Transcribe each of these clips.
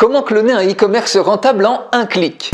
Comment cloner un e-commerce rentable en un clic?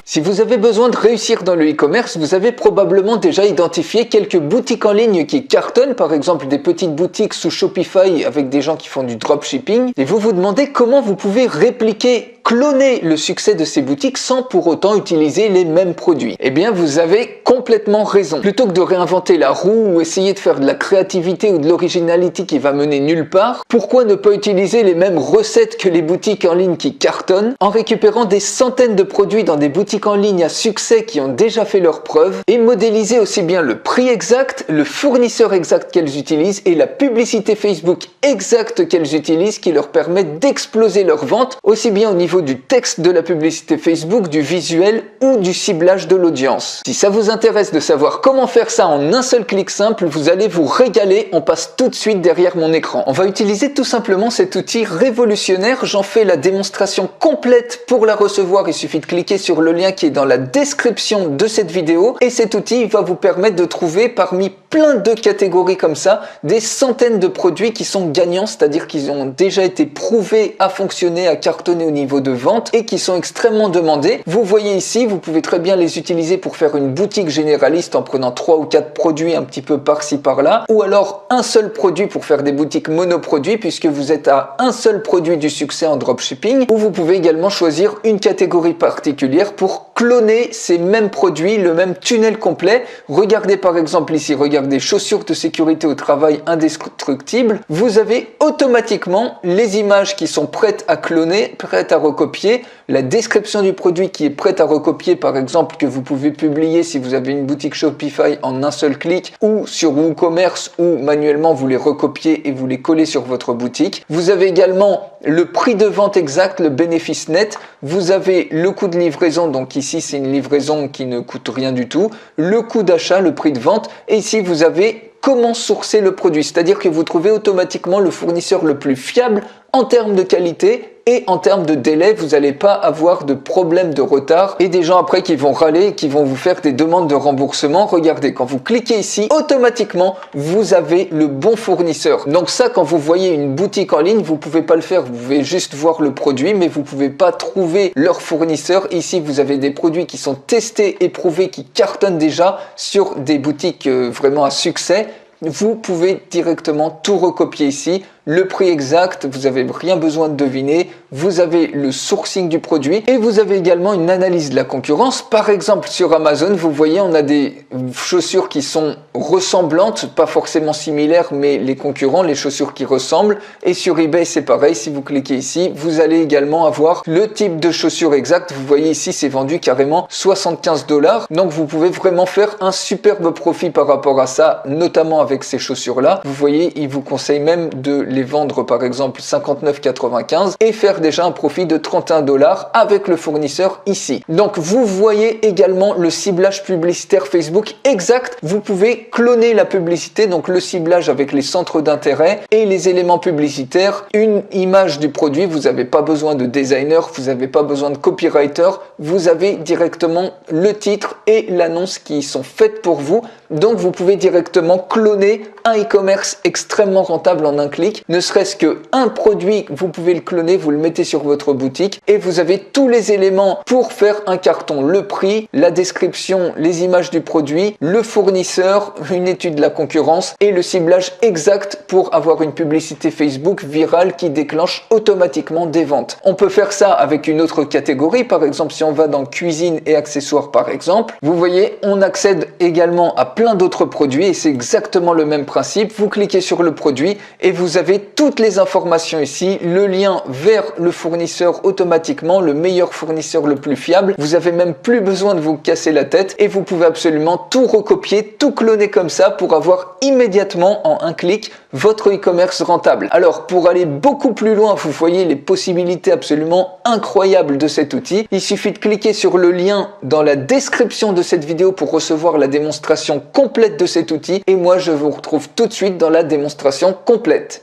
Si vous avez besoin de réussir dans le e-commerce, vous avez probablement déjà identifié quelques boutiques en ligne qui cartonnent, par exemple des petites boutiques sous Shopify avec des gens qui font du dropshipping, et vous vous demandez comment vous pouvez répliquer, cloner le succès de ces boutiques sans pour autant utiliser les mêmes produits. Eh bien, vous avez complètement raison. Plutôt que de réinventer la roue ou essayer de faire de la créativité ou de l'originalité qui va mener nulle part, pourquoi ne pas utiliser les mêmes recettes que les boutiques en ligne qui cartonnent en récupérant des centaines de produits dans des boutiques en ligne à succès qui ont déjà fait leurs preuves et modéliser aussi bien le prix exact, le fournisseur exact qu'elles utilisent et la publicité Facebook exacte qu'elles utilisent qui leur permet d'exploser leurs ventes aussi bien au niveau du texte de la publicité Facebook, du visuel ou du ciblage de l'audience. Si ça vous intéresse de savoir comment faire ça en un seul clic simple, vous allez vous régaler. On passe tout de suite derrière mon écran. On va utiliser tout simplement cet outil révolutionnaire. J'en fais la démonstration complète. Pour la recevoir, il suffit de cliquer sur le lien qui est dans la description de cette vidéo et cet outil va vous permettre de trouver parmi plein de catégories comme ça des centaines de produits qui sont gagnants, c'est-à-dire qu'ils ont déjà été prouvés à fonctionner, à cartonner au niveau de vente et qui sont extrêmement demandés. Vous voyez ici, vous pouvez très bien les utiliser pour faire une boutique généraliste en prenant 3 ou 4 produits un petit peu par-ci par-là, ou alors un seul produit pour faire des boutiques monoproduits puisque vous êtes à un seul produit du succès en dropshipping, ou vous pouvez également choisir une catégorie particulière pour cloner ces mêmes produits, le même tunnel complet. Regardez par exemple ici, regardez chaussures de sécurité au travail indestructibles. Vous avez automatiquement les images qui sont prêtes à cloner, prêtes à recopier, la description du produit qui est prête à recopier par exemple que vous pouvez publier si vous avez une boutique Shopify en un seul clic ou sur WooCommerce ou manuellement vous les recopiez et vous les collez sur votre boutique. Vous avez également le prix de vente exact, le bénéfice net. Vous avez le coût de livraison, donc ici c'est une livraison qui ne coûte rien du tout, le coût d'achat, le prix de vente et ici vous avez comment sourcer le produit, c'est-à-dire que vous trouvez automatiquement le fournisseur le plus fiable en termes de qualité et en termes de délai. Vous n'allez pas avoir de problème de retard et des gens après qui vont râler et qui vont vous faire des demandes de remboursement. Regardez, quand vous cliquez ici, automatiquement, vous avez le bon fournisseur. Donc ça, quand vous voyez une boutique en ligne, vous pouvez pas le faire. Vous pouvez juste voir le produit, mais vous pouvez pas trouver leur fournisseur. Ici, vous avez des produits qui sont testés, éprouvés, qui cartonnent déjà sur des boutiques vraiment à succès. Vous pouvez directement tout recopier ici. Le prix exact, vous n'avez rien besoin de deviner, vous avez le sourcing du produit et vous avez également une analyse de la concurrence. Par exemple, sur Amazon, vous voyez, on a des chaussures qui sont ressemblantes, pas forcément similaires, mais les concurrents, les chaussures qui ressemblent. Et sur eBay, c'est pareil, si vous cliquez ici, vous allez également avoir le type de chaussures exact. Vous voyez ici, c'est vendu carrément 75 $. Donc, vous pouvez vraiment faire un superbe profit par rapport à ça, notamment avec ces chaussures-là. Vous voyez, il vous conseille même de les vendre par exemple 59,95 et faire déjà un profit de 31 $ avec le fournisseur ici. Donc vous voyez également le ciblage publicitaire Facebook exact. Vous pouvez cloner la publicité, donc le ciblage avec les centres d'intérêt et les éléments publicitaires, une image du produit. Vous n'avez pas besoin de designer, vous n'avez pas besoin de copywriter, vous avez directement le titre et l'annonce qui sont faites pour vous. Donc vous pouvez directement cloner un e-commerce extrêmement rentable en un clic. Ne serait-ce qu'un produit, vous pouvez le cloner, vous le mettez sur votre boutique et vous avez tous les éléments pour faire un carton. Le prix, la description, les images du produit, le fournisseur, une étude de la concurrence et le ciblage exact pour avoir une publicité Facebook virale qui déclenche automatiquement des ventes. On peut faire ça avec une autre catégorie. Par exemple, si on va dans cuisine et accessoires par exemple, vous voyez, on accède également à plein d'autres produits et c'est exactement le même principe. Vous cliquez sur le produit et vous avez toutes les informations ici, le lien vers le fournisseur automatiquement, le meilleur fournisseur le plus fiable. Vous avez même plus besoin de vous casser la tête et vous pouvez absolument tout recopier, tout cloner comme ça pour avoir immédiatement en un clic votre e-commerce rentable. Alors pour aller beaucoup plus loin, vous voyez les possibilités absolument incroyables de cet outil. Il suffit de cliquer sur le lien dans la description de cette vidéo pour recevoir la démonstration complète de cet outil et moi je vous retrouve tout de suite dans la démonstration complète.